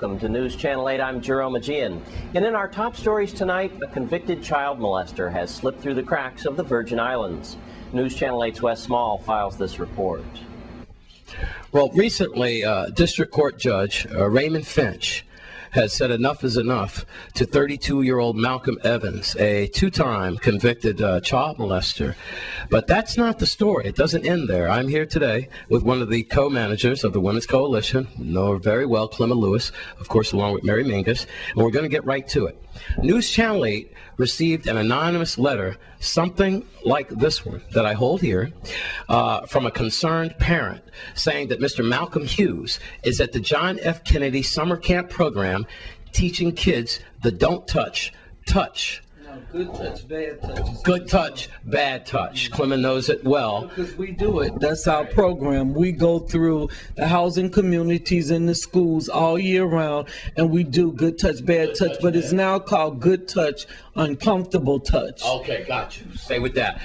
welcome to News Channel 8. I'm Jerome Aegean. And in our top stories tonight, a convicted child molester has slipped through the cracks of the Virgin Islands. News Channel 8's Wes Small files this report. Well, recently, District Court Judge Raymond Finch has said enough is enough to 32-year-old Malcolm Evans, a two-time convicted child molester. But that's not the story. It doesn't end there. I'm here today with one of the co-managers of the Women's Coalition, know her very well, Clemma Lewis, of course, along with Mary Mingus, and we're going to get right to it. News Channel 8 received an anonymous letter, something like this one that I hold here, from a concerned parent saying that Mr. Malcolm Hughes is at the John F. Kennedy Summer Camp program teaching kids the don't touch, touch. Good touch, bad touch. Good touch, bad touch. Clemma knows it well. Because we do it. That's our program. We go through the housing communities and the schools all year round, and we do good touch, bad touch, but it's now called good touch, uncomfortable touch. Okay, got you. Stay with that.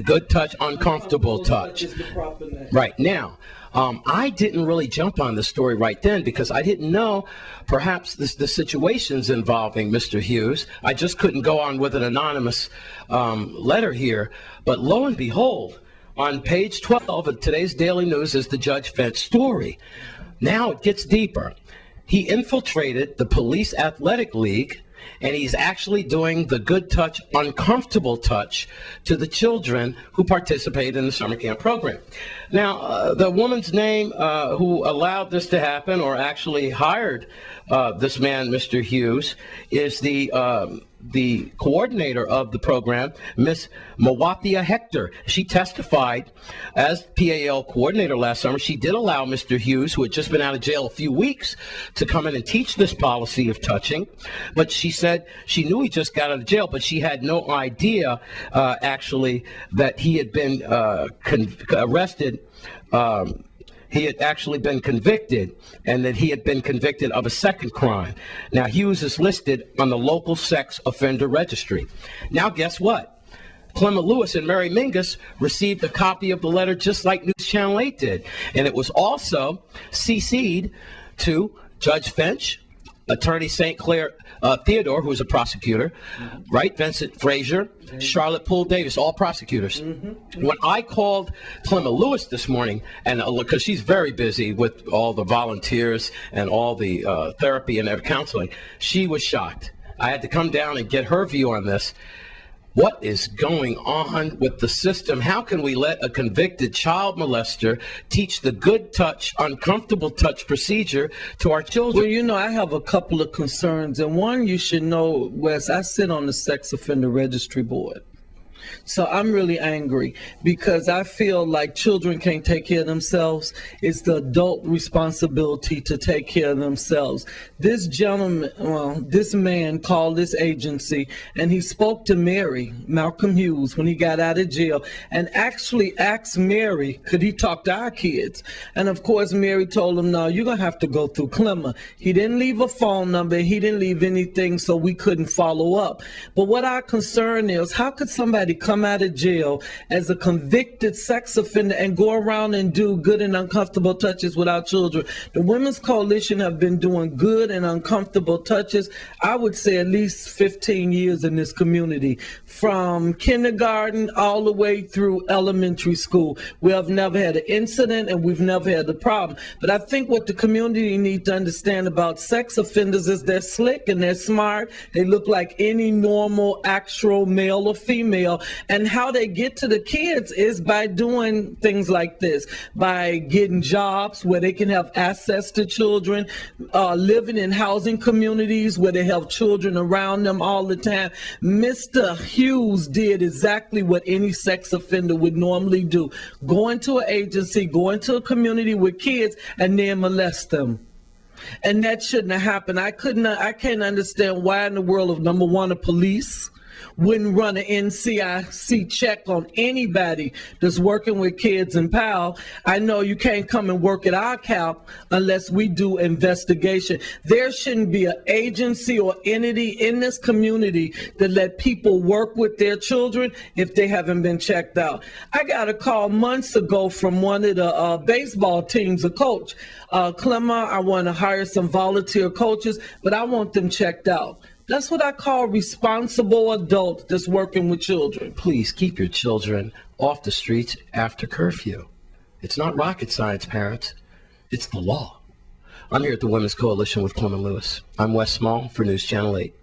Good touch, uncomfortable touch. Is the proper name. Right. Now, I didn't really jump on the story right then because I didn't know perhaps the situations involving Mr. Hughes. I just couldn't go on with an anonymous letter here. But lo and behold, on page 12 of today's Daily News is the Judge Finch story. Now it gets deeper. He infiltrated the Police Athletic League, and he's actually doing the good touch, uncomfortable touch to the children who participate in the summer camp program. Now, the woman's name who allowed this to happen or actually hired this man, Mr. Hughes, is the coordinator of the program, Miss Mawapia Hector. She testified as PAL coordinator last summer. She did allow Mr. Hughes, who had just been out of jail a few weeks, to come in and teach this policy of touching. But she said she knew he just got out of jail, but she had no idea, actually, that he had been arrested. He had actually been convicted, and that he had been convicted of a second crime. Now, Hughes is listed on the local sex offender registry. Now, guess what? Clemma Lewis and Mary Mingus received a copy of the letter just like News Channel 8 did. And it was also CC'd to Judge Finch, Attorney St. Clair Theodore, who was a prosecutor, right? Vincent Frazier, Charlotte Poole Davis, all prosecutors. When I called Clemma Lewis this morning, and because she's very busy with all the volunteers and all the therapy and counseling, she was shocked. I had to come down and get her view on this. What is going on with the system? How can we let a convicted child molester teach the good touch, uncomfortable touch procedure to our children? Well, you know, I have a couple of concerns. And one, you should know, Wes, I sit on the Sex Offender Registry Board. So I'm really angry because I feel like children can't take care of themselves. It's the adult responsibility to take care of themselves. This gentleman, this man called this agency and he spoke to Mary, Malcolm Hughes, when he got out of jail and actually asked Mary, could he talk to our kids? And of course, Mary told him, no, you're going to have to go through Clemma. He didn't leave a phone number. He didn't leave anything, so we couldn't follow up. But what our concern is, how could somebody come out of jail as a convicted sex offender and go around and do good and uncomfortable touches with our children? The Women's Coalition have been doing good and uncomfortable touches, I would say at least 15 years in this community, from kindergarten all the way through elementary school. We have never had an incident and we've never had a problem. But I think what the community needs to understand about sex offenders is they're slick and they're smart. They look like any normal actual male or female. And how they get to the kids is by doing things like this, by getting jobs where they can have access to children, living in housing communities where they have children around them all the time. Mr. Hughes did exactly what any sex offender would normally do. Go into an agency, go into a community with kids, and then molest them. And that shouldn't have happened. I can't understand why in the world of, number one, the police wouldn't run an NCIC check on anybody that's working with kids in PAL. I know you can't come and work at our CAP unless we do investigation. There shouldn't be an agency or entity in this community that let people work with their children if they haven't been checked out. I got a call months ago from one of the baseball teams, a coach. Clemmer, I want to hire some volunteer coaches, but I want them checked out. That's what I call responsible adults that's working with children. Please keep your children off the streets after curfew. It's not rocket science, parents. It's the law. I'm here at the Women's Coalition with Clement Lewis. I'm Wes Small for News Channel 8.